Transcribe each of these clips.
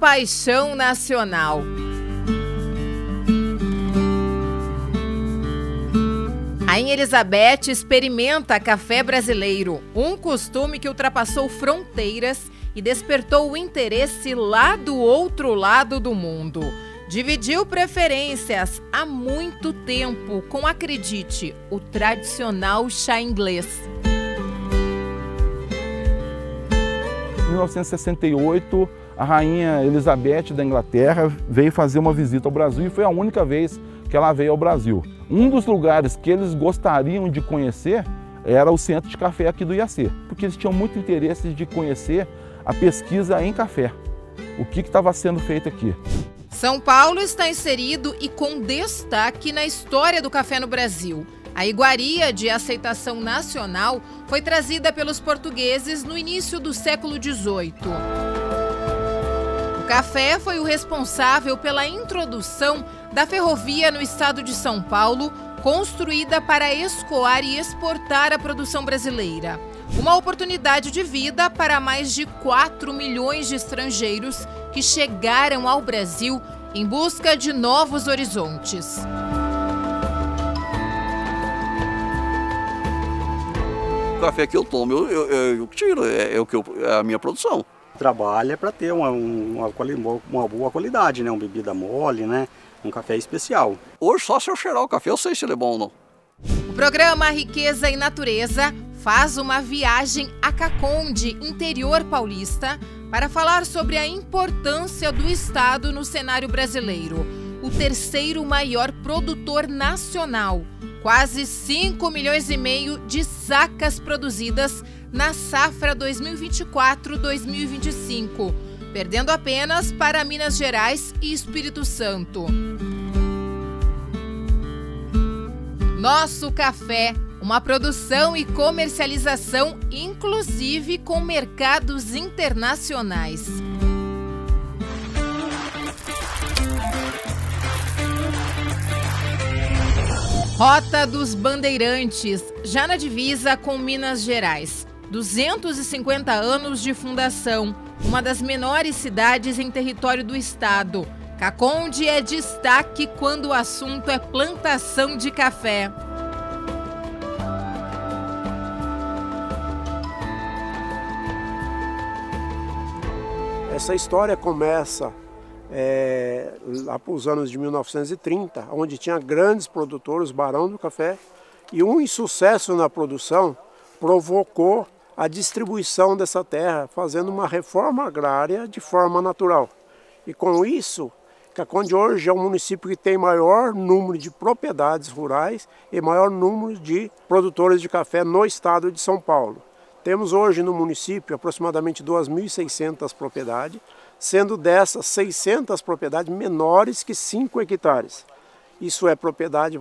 paixão nacional. Rainha Elizabeth experimenta café brasileiro, um costume que ultrapassou fronteiras e despertou o interesse lá do outro lado do mundo. Dividiu preferências há muito tempo com, acredite, o tradicional chá inglês. Em 1968, a Rainha Elizabeth da Inglaterra veio fazer uma visita ao Brasil e foi a única vez que ela veio ao Brasil. Um dos lugares que eles gostariam de conhecer era o centro de café aqui do Iacê, porque eles tinham muito interesse de conhecer a pesquisa em café, o que estava sendo feito aqui. São Paulo está inserido e com destaque na história do café no Brasil. A iguaria de aceitação nacional foi trazida pelos portugueses no início do século XVIII. O café foi o responsável pela introdução da ferrovia no estado de São Paulo, construída para escoar e exportar a produção brasileira. Uma oportunidade de vida para mais de 4 milhões de estrangeiros que chegaram ao Brasil em busca de novos horizontes. O café que eu tomo, eu tiro, é a minha produção. Trabalha para ter uma boa qualidade, né? Uma bebida mole, né? Um café especial. Hoje, só se eu cheirar o café, eu sei se ele é bom ou não. O programa Riqueza e Natureza faz uma viagem a Caconde, interior paulista, para falar sobre a importância do estado no cenário brasileiro. O terceiro maior produtor nacional, quase 5 milhões e meio de sacas produzidas na safra 2024-2025, perdendo apenas para Minas Gerais e Espírito Santo. Nosso Café, uma produção e comercialização, inclusive com mercados internacionais. Rota dos Bandeirantes, já na divisa com Minas Gerais. 250 anos de fundação, uma das menores cidades em território do estado. Caconde é destaque quando o assunto é plantação de café. Essa história começa lá para os anos de 1930, onde tinha grandes produtores, Barão do Café, e um insucesso na produção provocou a distribuição dessa terra, fazendo uma reforma agrária de forma natural. E com isso, Caconde hoje é o município que tem maior número de propriedades rurais e maior número de produtores de café no estado de São Paulo. Temos hoje no município aproximadamente 2.600 propriedades, sendo dessas 600 propriedades menores que 5 hectares. Isso é propriedade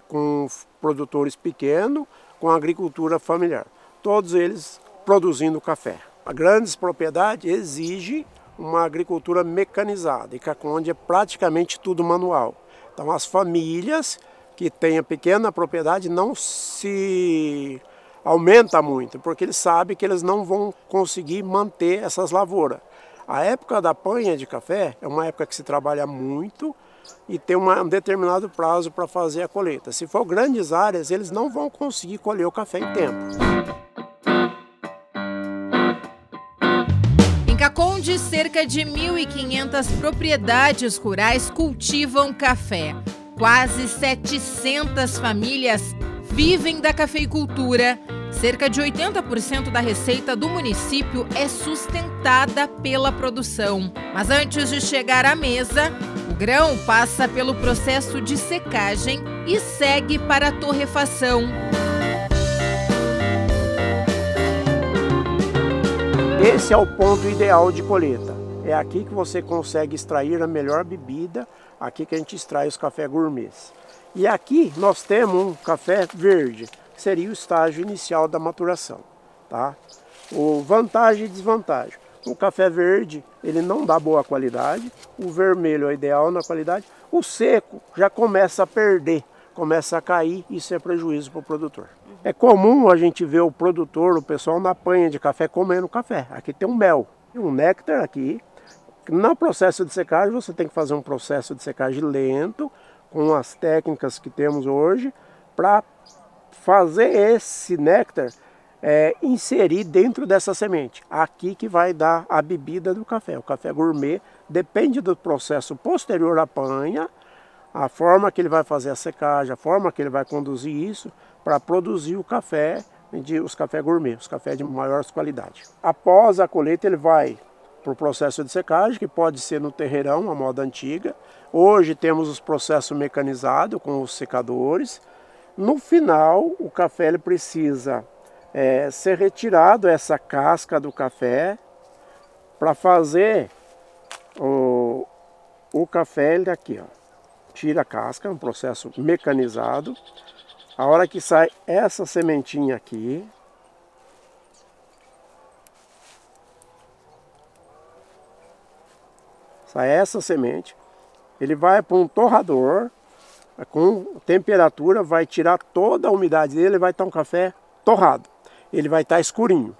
com produtores pequenos, com agricultura familiar. Todos eles produzindo café. A grandes propriedades exigem uma agricultura mecanizada e Caconde é praticamente tudo manual. Então as famílias que têm a pequena propriedade não se aumenta muito, porque eles sabem que eles não vão conseguir manter essas lavouras. A época da panha de café é uma época que se trabalha muito e tem um determinado prazo para fazer a colheita. Se for grandes áreas, eles não vão conseguir colher o café em tempo. Em Caconde, cerca de 1.500 propriedades rurais cultivam café. Quase 700 famílias vivem da cafeicultura. Cerca de 80% da receita do município é sustentada pela produção. Mas antes de chegar à mesa, o grão passa pelo processo de secagem e segue para a torrefação. Esse é o ponto ideal de colheita. É aqui que você consegue extrair a melhor bebida, aqui que a gente extrai os cafés gourmets. E aqui nós temos um café verde, que seria o estágio inicial da maturação, tá? O vantagem e desvantagem. O café verde, ele não dá boa qualidade, o vermelho é ideal na qualidade, o seco já começa a perder, começa a cair, isso é prejuízo para o produtor. É comum a gente ver o produtor, o pessoal na panha de café comendo café. Aqui tem um mel, um néctar aqui, No processo de secagem, você tem que fazer um processo de secagem lento, com as técnicas que temos hoje, para fazer esse néctar inserir dentro dessa semente. Aqui que vai dar a bebida do café. O café gourmet depende do processo posterior à panha, a forma que ele vai fazer a secagem, a forma que ele vai conduzir isso para produzir o café, os cafés gourmet, os cafés de maior qualidade. Após a colheita, ele vai para o processo de secagem, que pode ser no terreirão, a moda antiga. Hoje temos os processos mecanizados com os secadores. No final, o café ele precisa ser retirado essa casca do café para fazer o café ele aqui, ó. Tira a casca, um processo mecanizado. A hora que sai essa sementinha aqui, sai essa semente, ele vai para um torrador, com temperatura, vai tirar toda a umidade dele, vai estar um café torrado. Ele vai estar escurinho.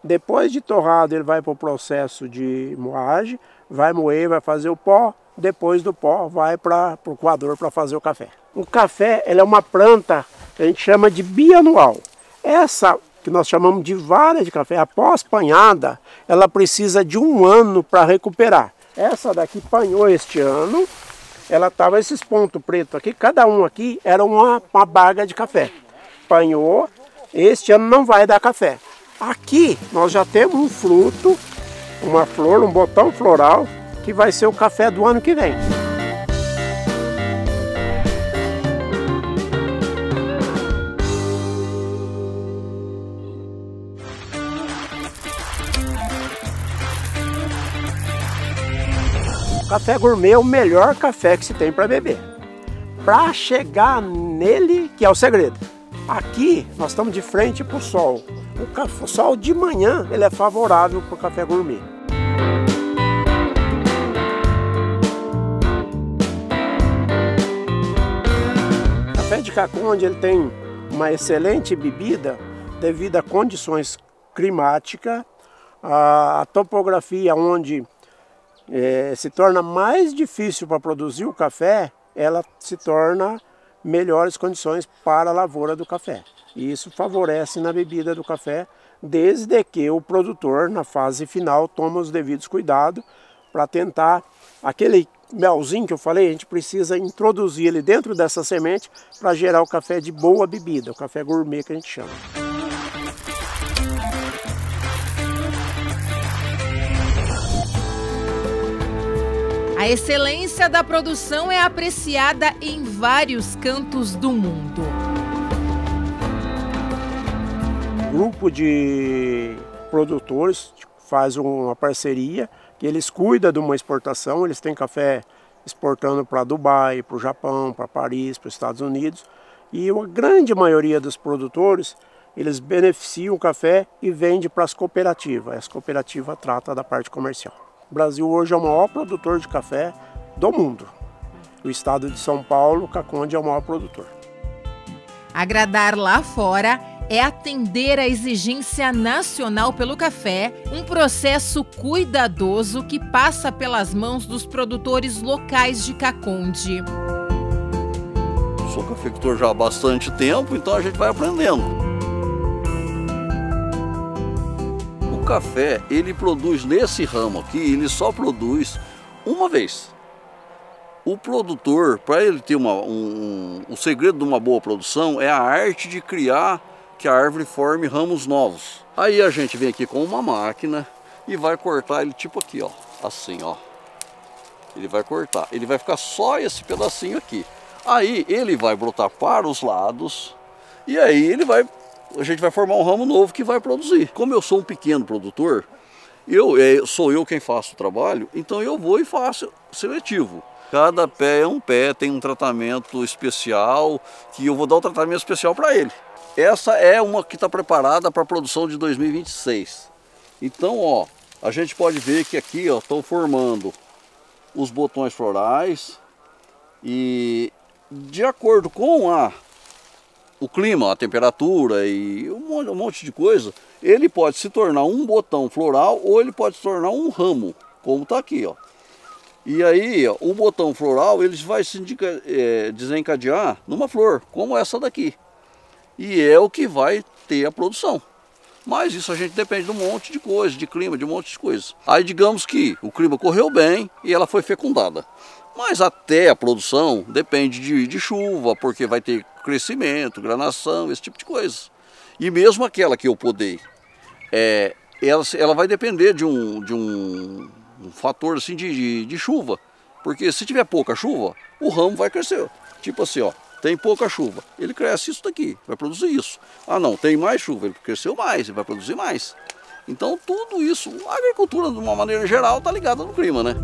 Depois de torrado, ele vai para o processo de moagem, vai moer, vai fazer o pó. Depois do pó, vai para o coador para fazer o café. O café ele é uma planta que a gente chama de bianual. Essa que nós chamamos de vara de café, após panhada, ela precisa de 1 ano para recuperar. Essa daqui panhou este ano, ela estava esses pontos pretos aqui, cada um aqui era uma baga de café. Panhou, este ano não vai dar café. Aqui nós já temos um fruto, uma flor, um botão floral, que vai ser o café do ano que vem. O café gourmet é o melhor café que se tem para beber. Para chegar nele, que é o segredo. Aqui nós estamos de frente para o sol. O sol de manhã ele é favorável para o café gourmet. O café de Caconde ele tem uma excelente bebida devido a condições climáticas, a topografia onde se torna mais difícil para produzir o café, ela se torna melhores condições para a lavoura do café. E isso favorece na bebida do café, desde que o produtor, na fase final, toma os devidos cuidados para tentar aquele melzinho que eu falei, a gente precisa introduzir ele dentro dessa semente para gerar o café de boa bebida, o café gourmet que a gente chama. A excelência da produção é apreciada em vários cantos do mundo. Um grupo de produtores faz uma parceria, que eles cuidam de uma exportação, eles têm café exportando para Dubai, para o Japão, para Paris, para os Estados Unidos. E a grande maioria dos produtores, eles beneficiam o café e vendem para as cooperativas. As cooperativas tratam da parte comercial. O Brasil hoje é o maior produtor de café do mundo. O estado de São Paulo, Caconde é o maior produtor. Agradar lá fora é atender à exigência nacional pelo café, um processo cuidadoso que passa pelas mãos dos produtores locais de Caconde. Sou cafeicultor já há bastante tempo, então a gente vai aprendendo. O café, ele produz nesse ramo aqui, ele só produz uma vez. O produtor, para ele ter o segredo de uma boa produção é a arte de criar que a árvore forme ramos novos. Aí a gente vem aqui com uma máquina e vai cortar ele tipo aqui, ó, assim, ó. Ele vai cortar, ele vai ficar só esse pedacinho aqui. Aí ele vai brotar para os lados e aí a gente vai formar um ramo novo que vai produzir. Como eu sou um pequeno produtor, sou eu quem faço o trabalho, então eu vou e faço seletivo. Cada pé é um pé, tem um tratamento especial, que eu vou dar um tratamento especial para ele. Essa é uma que está preparada para a produção de 2026. Então, ó, a gente pode ver que aqui estão formando os botões florais e de acordo com o clima, a temperatura e um monte de coisa, ele pode se tornar um botão floral ou ele pode se tornar um ramo, como está aqui, ó. E aí, ó, o botão floral, ele vai se desencadear numa flor, como essa daqui. E é o que vai ter a produção. Mas isso a gente depende de um monte de coisa, de clima, de um monte de coisa. Aí digamos que o clima correu bem e ela foi fecundada. Mas até a produção depende de chuva, porque vai ter crescimento, granação, esse tipo de coisa. E mesmo aquela que eu podei, ela vai depender de um fator assim, de chuva. Porque se tiver pouca chuva, o ramo vai crescer. Tipo assim, ó, tem pouca chuva, ele cresce isso daqui, vai produzir isso. Ah não, tem mais chuva, ele cresceu mais, ele vai produzir mais. Então tudo isso, a agricultura de uma maneira geral está ligada no clima, né?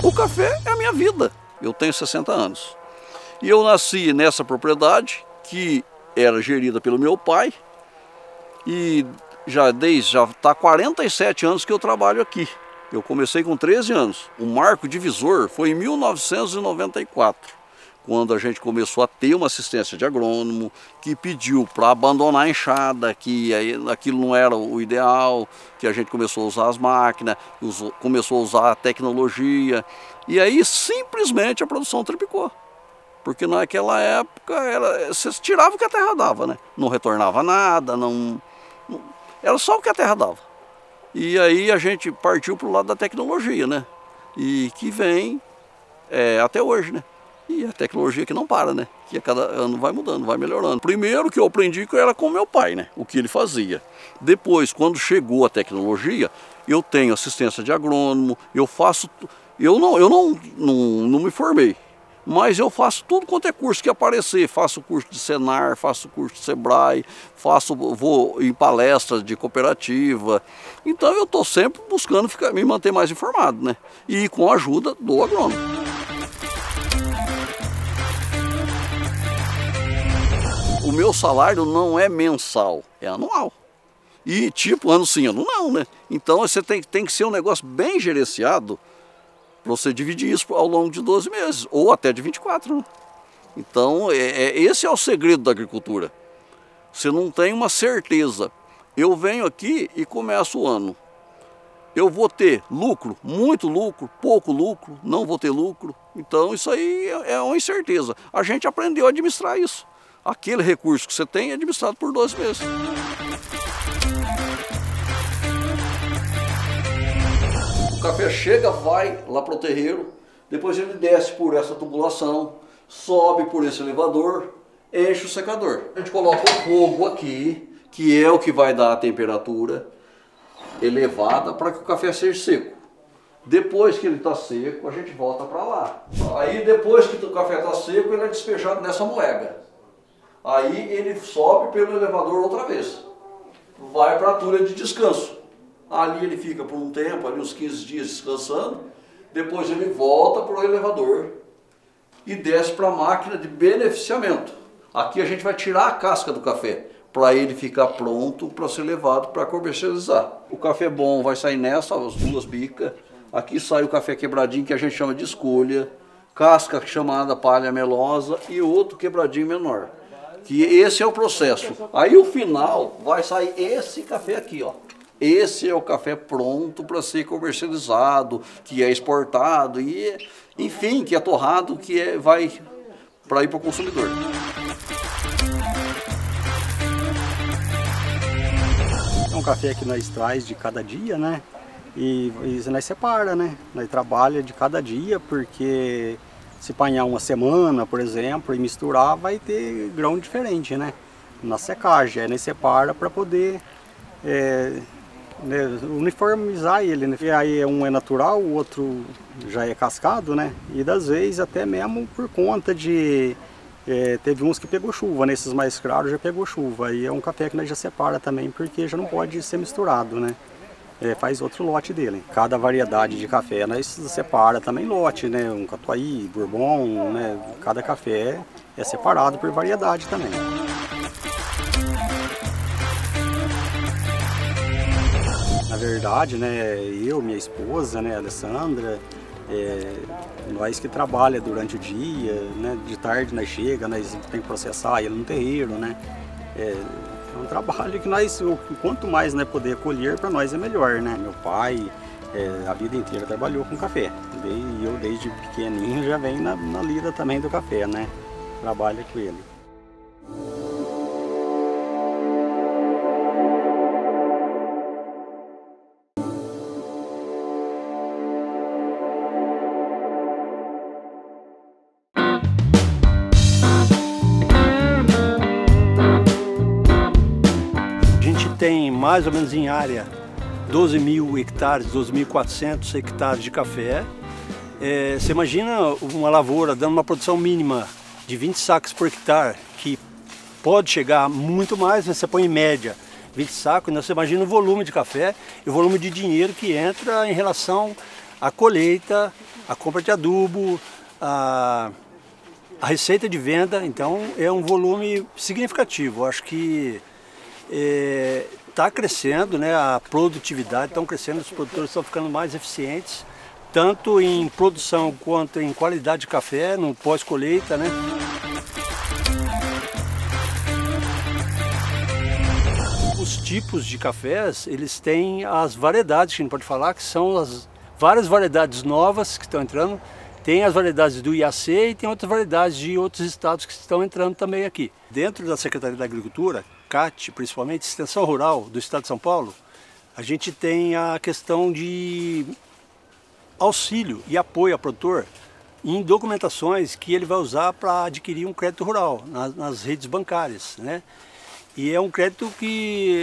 O café é a minha vida. Eu tenho 60 anos. E eu nasci nessa propriedade que era gerida pelo meu pai. E já está 47 anos que eu trabalho aqui. Eu comecei com 13 anos. O marco divisor foi em 1994. Quando a gente começou a ter uma assistência de agrônomo que pediu para abandonar a enxada, que aquilo não era o ideal, que a gente começou a usar as máquinas, começou a usar a tecnologia, e aí simplesmente a produção triplicou. Porque naquela época você tirava o que a terra dava, né? Não retornava nada, era só o que a terra dava. E aí a gente partiu para o lado da tecnologia, né? E que vem até hoje, né? E a tecnologia que não para, né? Que a cada ano vai mudando, vai melhorando. Primeiro que eu aprendi que era com meu pai, né? O que ele fazia. Depois, quando chegou a tecnologia, eu tenho assistência de agrônomo, eu faço... Eu não me formei, mas eu faço tudo quanto é curso que aparecer. Faço curso de Senar, faço curso de Sebrae, vou em palestras de cooperativa. Então eu estou sempre buscando me manter mais informado, né? E com a ajuda do agrônomo. O meu salário não é mensal, é anual. E tipo, ano sim, ano não, né? Então você tem que ser um negócio bem gerenciado para você dividir isso ao longo de 12 meses, ou até de 24. Né? Então, esse é o segredo da agricultura. Você não tem uma certeza. Eu venho aqui e começo o ano. Eu vou ter lucro, muito lucro, pouco lucro, não vou ter lucro. Então, isso aí é uma incerteza. A gente aprendeu a administrar isso. Aquele recurso que você tem é administrado por 12 meses. O café chega, vai lá para o terreiro, depois ele desce por essa tubulação, sobe por esse elevador, enche o secador. A gente coloca o fogo aqui, que é o que vai dar a temperatura elevada para que o café seja seco. Depois que ele está seco, a gente volta para lá. Aí depois que o café está seco, ele é despejado nessa moega. Aí ele sobe pelo elevador outra vez, vai para a tulha de descanso. Ali ele fica por um tempo, ali uns 15 dias descansando, depois ele volta para o elevador e desce para a máquina de beneficiamento. Aqui a gente vai tirar a casca do café, para ele ficar pronto para ser levado para comercializar. O café bom vai sair nessa, as duas bicas. Aqui sai o café quebradinho, que a gente chama de escolha, casca chamada palha melosa e outro quebradinho menor. Que esse é o processo. Aí o final vai sair esse café aqui, ó. Esse é o café pronto para ser comercializado, que é exportado e, enfim, que é torrado, que vai para ir para o consumidor. É um café que nós traz de cada dia, né? E nós separa, né? Nós trabalha de cada dia, porque se apanhar uma semana, por exemplo, e misturar, vai ter grão diferente, né? Na secagem, aí nós separa para poder uniformizar ele, né? E aí um é natural, o outro já é cascado, né? E das vezes até mesmo por conta de... teve uns que pegou chuva, né? Esses mais claros já pegou chuva. E é um café que nós já separa também, porque já não pode ser misturado, né? Faz outro lote dele. Cada variedade de café nós separa também lote, né? Um Catuai, Bourbon, né? Cada café é separado por variedade também. Na verdade, né, eu, minha esposa, né, Alessandra, nós que trabalha durante o dia, né, de tarde nós chega, nós tem que processar ele no terreiro, né, é um trabalho que nós, quanto mais, né, poder colher, para nós é melhor, né. Meu pai a vida inteira trabalhou com café, e eu desde pequenininho já venho na lida também do café, né, trabalho com ele. Tem mais ou menos em área 12.000 hectares, 12.400 hectares de café. Você imagina uma lavoura dando uma produção mínima de 20 sacos por hectare, que pode chegar muito mais, mas você põe em média 20 sacos, então você imagina o volume de café e o volume de dinheiro que entra em relação à colheita, à compra de adubo, a receita de venda. Então é um volume significativo. Eu acho que está crescendo, né, a produtividade, estão crescendo, os produtores estão ficando mais eficientes, tanto em produção quanto em qualidade de café, no pós-colheita, né? Os tipos de cafés, eles têm as variedades, que a gente pode falar, que são as várias variedades novas que estão entrando. Tem as variedades do IAC e tem outras variedades de outros estados que estão entrando também aqui. Dentro da Secretaria da Agricultura, CAT, principalmente, Extensão Rural do Estado de São Paulo, a gente tem a questão de auxílio e apoio ao produtor em documentações que ele vai usar para adquirir um crédito rural nas redes bancárias, né? E é um crédito que,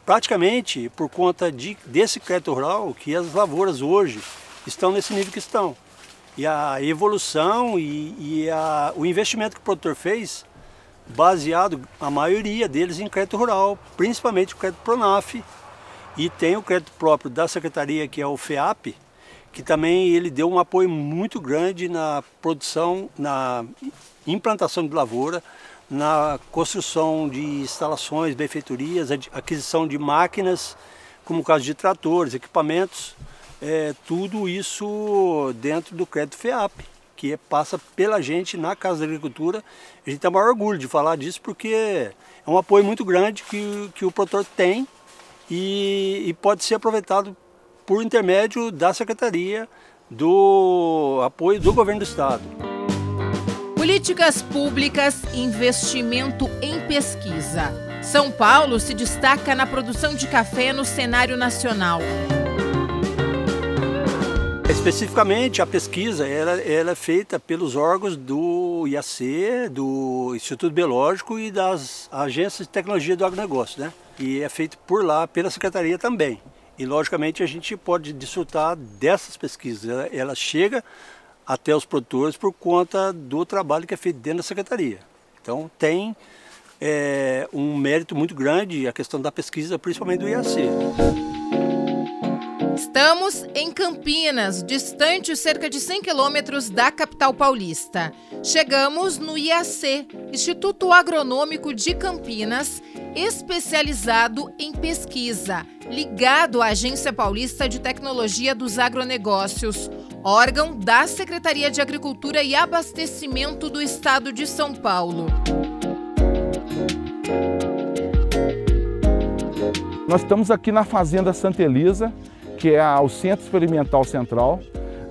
praticamente, por conta desse crédito rural, que as lavouras hoje estão nesse nível que estão. E a evolução o investimento que o produtor fez, baseado, a maioria deles, em crédito rural, principalmente o crédito Pronaf, e tem o crédito próprio da Secretaria, que é o FEAP, que também ele deu um apoio muito grande na produção, na implantação de lavoura, na construção de instalações, benfeitorias, aquisição de máquinas, como o caso de tratores, equipamentos, tudo isso dentro do crédito FEAP, que passa pela gente na Casa da Agricultura. A gente tem o maior orgulho de falar disso, porque é um apoio muito grande que o produtor tem e pode ser aproveitado por intermédio da Secretaria, do apoio do Governo do Estado. Políticas públicas, investimento em pesquisa. São Paulo se destaca na produção de café no cenário nacional. Especificamente, a pesquisa ela é feita pelos órgãos do IAC, do Instituto Biológico e das agências de tecnologia do agronegócio, né? E é feito por lá, pela Secretaria também. E, logicamente, a gente pode desfrutar dessas pesquisas. Ela chega até os produtores por conta do trabalho que é feito dentro da Secretaria. Então, tem um mérito muito grande a questão da pesquisa, principalmente do IAC. Estamos em Campinas, distante cerca de 100 quilômetros da capital paulista. Chegamos no IAC, Instituto Agronômico de Campinas, especializado em pesquisa, ligado à Agência Paulista de Tecnologia dos Agronegócios, órgão da Secretaria de Agricultura e Abastecimento do Estado de São Paulo. Nós estamos aqui na Fazenda Santa Elisa, que é o Centro Experimental Central,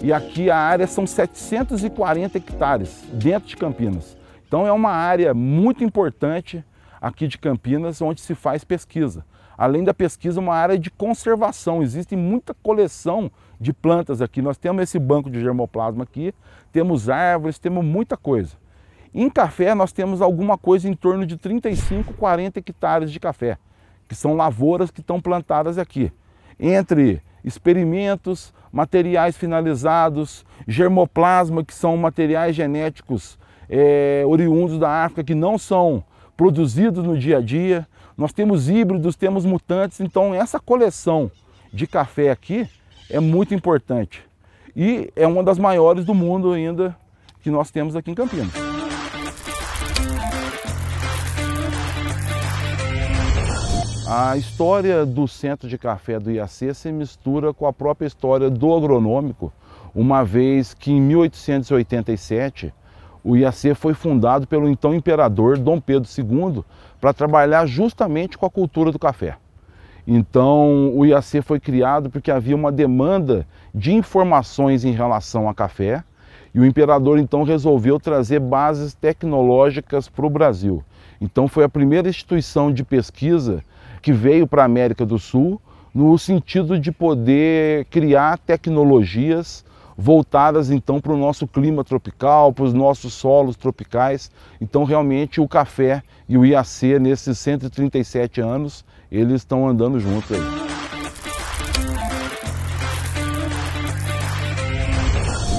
e aqui a área são 740 hectares dentro de Campinas. Então é uma área muito importante aqui de Campinas, onde se faz pesquisa. Além da pesquisa, uma área de conservação. Existe muita coleção de plantas aqui. Nós temos esse banco de germoplasma aqui, temos árvores, temos muita coisa. Em café, nós temos alguma coisa em torno de 35, 40 hectares de café, que são lavouras que estão plantadas aqui. Entre experimentos, materiais finalizados, germoplasma, que são materiais genéticos oriundos da África, que não são produzidos no dia a dia. Nós temos híbridos, temos mutantes, então essa coleção de café aqui é muito importante. E é uma das maiores do mundo ainda que nós temos aqui em Campinas. A história do Centro de Café do IAC se mistura com a própria história do agronômico, uma vez que em 1887 o IAC foi fundado pelo então imperador Dom Pedro II para trabalhar justamente com a cultura do café. Então o IAC foi criado porque havia uma demanda de informações em relação a café e o imperador então resolveu trazer bases tecnológicas para o Brasil. Então foi a primeira instituição de pesquisa que veio para a América do Sul no sentido de poder criar tecnologias voltadas então para o nosso clima tropical, para os nossos solos tropicais. Então realmente o café e o IAC nesses 137 anos, eles estão andando juntos aí.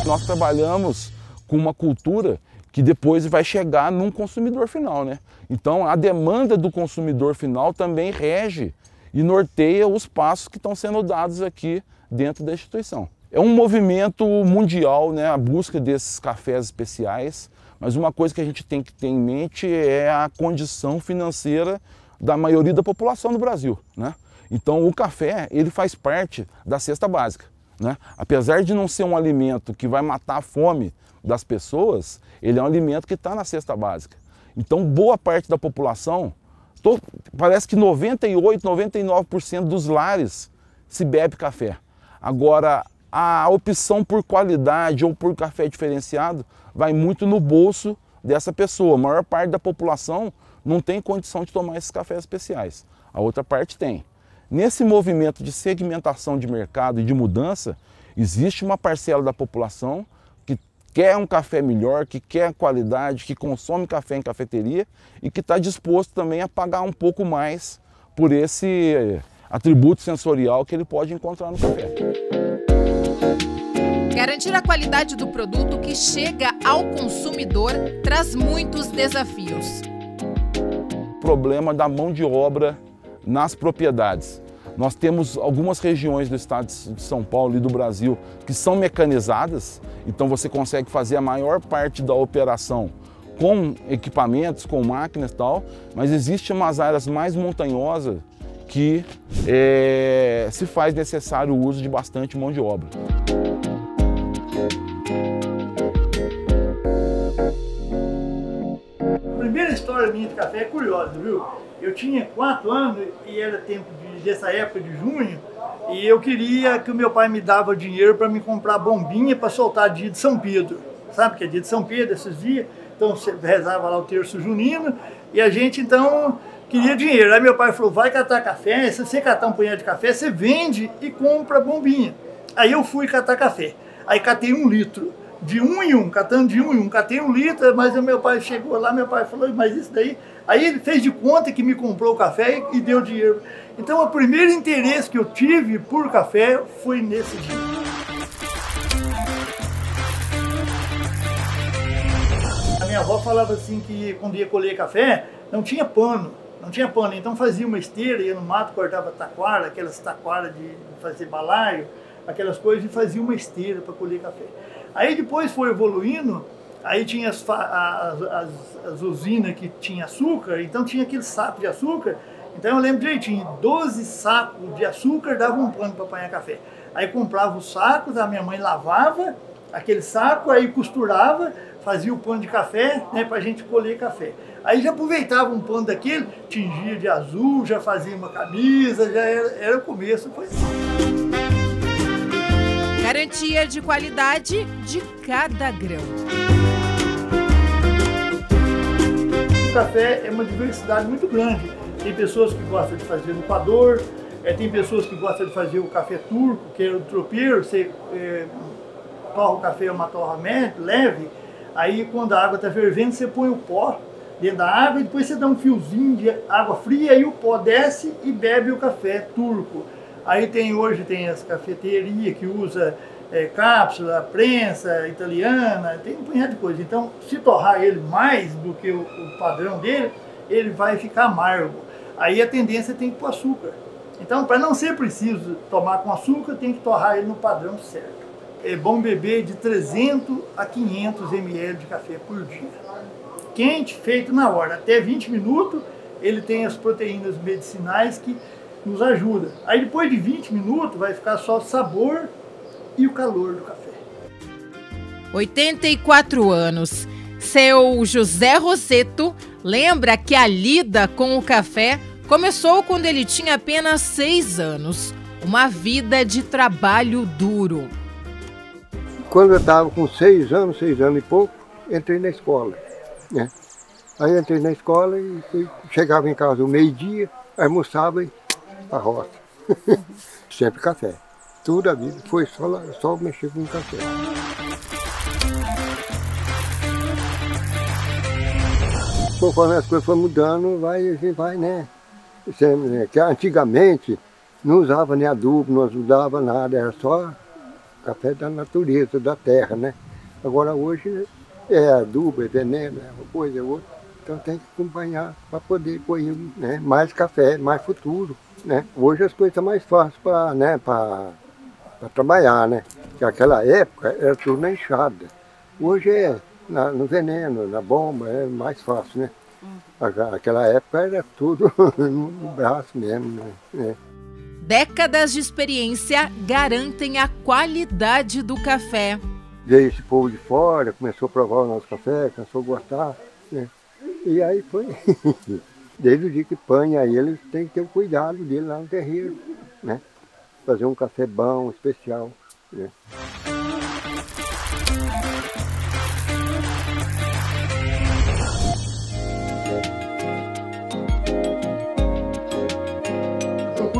Nós trabalhamos com uma cultura que depois vai chegar num consumidor final, né? Então a demanda do consumidor final também rege e norteia os passos que estão sendo dados aqui dentro da instituição. É um movimento mundial, né, a busca desses cafés especiais, mas uma coisa que a gente tem que ter em mente é a condição financeira da maioria da população do Brasil, né? Então o café, ele faz parte da cesta básica, né? Apesar de não ser um alimento que vai matar a fome das pessoas, ele é um alimento que está na cesta básica. Então boa parte da população, parece que 98, 99% dos lares se bebe café. Agora, a opção por qualidade ou por café diferenciado vai muito no bolso dessa pessoa. A maior parte da população não tem condição de tomar esses cafés especiais. A outra parte tem. Nesse movimento de segmentação de mercado e de mudança, existe uma parcela da população que quer um café melhor, que quer qualidade, que consome café em cafeteria e que está disposto também a pagar um pouco mais por esse atributo sensorial que ele pode encontrar no café. Garantir a qualidade do produto que chega ao consumidor traz muitos desafios. O problema da mão de obra nas propriedades. Nós temos algumas regiões do estado de São Paulo e do Brasil que são mecanizadas, então você consegue fazer a maior parte da operação com equipamentos, com máquinas e tal, mas existem umas áreas mais montanhosas que se faz necessário o uso de bastante mão de obra. A primeira história minha de café é curiosa, viu? Eu tinha 4 anos e era tempo dessa época de junho e eu queria que o meu pai me dava dinheiro para me comprar bombinha para soltar dia de São Pedro. Sabe que é dia de São Pedro esses dias? Então você rezava lá o terço junino e a gente então queria dinheiro. Aí meu pai falou, vai catar café, se você catar um punhado de café, você vende e compra bombinha. Aí eu fui catar café, aí catei 1 litro. De 1 em 1, catando de 1 em 1, catei 1 litro, mas o meu pai chegou lá, meu pai falou, mas isso daí... Aí ele fez de conta que me comprou o café e deu dinheiro. Então o primeiro interesse que eu tive por café foi nesse dia. A minha avó falava assim que quando ia colher café, não tinha pano, então fazia uma esteira, ia no mato, cortava taquara, aquelas taquaras de fazer balaio, aquelas coisas, e fazia uma esteira para colher café. Aí depois foi evoluindo, aí tinha as usinas que tinha açúcar, então tinha aquele saco de açúcar, então eu lembro direitinho, 12 sacos de açúcar davam um pano para apanhar café. Aí comprava os sacos, a minha mãe lavava aquele saco, aí costurava, fazia o pano de café, né, para a gente colher café. Aí já aproveitava um pano daquele, tingia de azul, já fazia uma camisa, já era o começo, foi assim. Garantia de qualidade de cada grão. O café é uma diversidade muito grande. Tem pessoas que gostam de fazer no coador, tem pessoas que gostam de fazer o café turco, que é o tropeiro, você torra o café uma torra leve, aí quando a água está fervendo você põe o pó dentro da água e depois você dá um fiozinho de água fria e o pó desce e bebe o café turco. Aí hoje tem as cafeterias que usa cápsula, prensa italiana, tem um punhado de coisa. Então, se torrar ele mais do que o padrão dele, ele vai ficar amargo. Aí a tendência tem que pôr açúcar. Então, para não ser preciso tomar com açúcar, tem que torrar ele no padrão certo. É bom beber de 300 a 500 ml de café por dia. Quente, feito na hora, até 20 minutos, ele tem as proteínas medicinais que nos ajudam. Aí depois de 20 minutos vai ficar só o sabor e o calor do café. 84 anos. Seu José Rossetto lembra que a lida com o café começou quando ele tinha apenas 6 anos. Uma vida de trabalho duro. Quando eu estava com 6 anos e pouco, entrei na escola, né? Aí entrei na escola e chegava em casa ao meio-dia, almoçava e a roça. Sempre café. Toda a vida foi só mexer com café. Conforme as coisas foram mudando, a gente vai, né? Que antigamente não usava nem adubo, não ajudava nada, era só café da natureza, da terra, né? Agora hoje é adubo, é veneno, é uma coisa, é outra. Então tem que acompanhar para poder pôr, né, mais café, mais futuro, né? Hoje as coisas são mais fáceis para, né, para trabalhar, né? Porque naquela época era tudo na enxada. Hoje é no veneno, na bomba, é mais fácil, né? Naquela época era tudo no braço mesmo, né? Décadas de experiência garantem a qualidade do café. Veio esse povo de fora, começou a provar o nosso café, começou a gostar, né? E aí foi. Desde o dia que panha aí, eles têm que ter o cuidado dele lá no terreiro, né? Fazer um café bom, especial, né?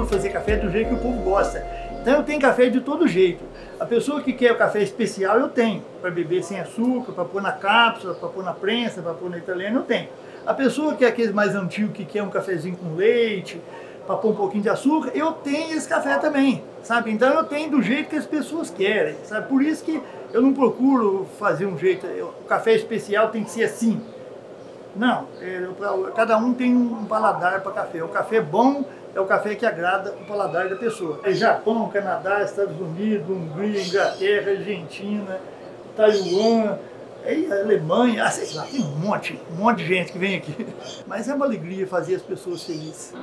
Fazer café do jeito que o povo gosta. Então eu tenho café de todo jeito. A pessoa que quer o café especial eu tenho, para beber sem açúcar, para pôr na cápsula, para pôr na prensa, para pôr na italiana, eu tenho. A pessoa que é aquele mais antigo, que quer um cafezinho com leite, para pôr um pouquinho de açúcar, eu tenho esse café também, sabe? Então eu tenho do jeito que as pessoas querem, sabe? Por isso que eu não procuro fazer um jeito, o café especial tem que ser assim. Não, cada um tem um paladar para café. O café bom é o café que agrada o paladar da pessoa. É Japão, Canadá, Estados Unidos, Hungria, Inglaterra, Argentina, Taiwan, Alemanha, sei lá, tem um monte de gente que vem aqui. Mas é uma alegria fazer as pessoas felizes.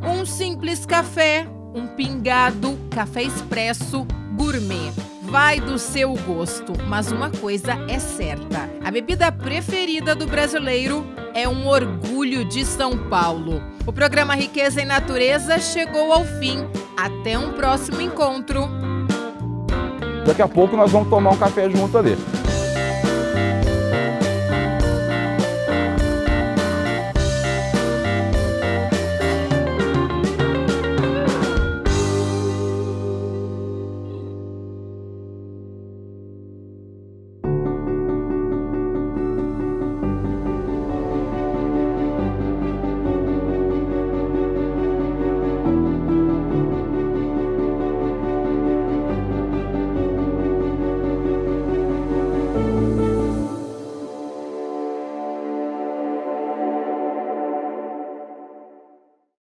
Um simples café, um pingado, café expresso, gourmet. Vai do seu gosto, mas uma coisa é certa: a bebida preferida do brasileiro é um orgulho de São Paulo. O programa Riqueza em Natureza chegou ao fim. Até um próximo encontro. Daqui a pouco nós vamos tomar um café junto ali.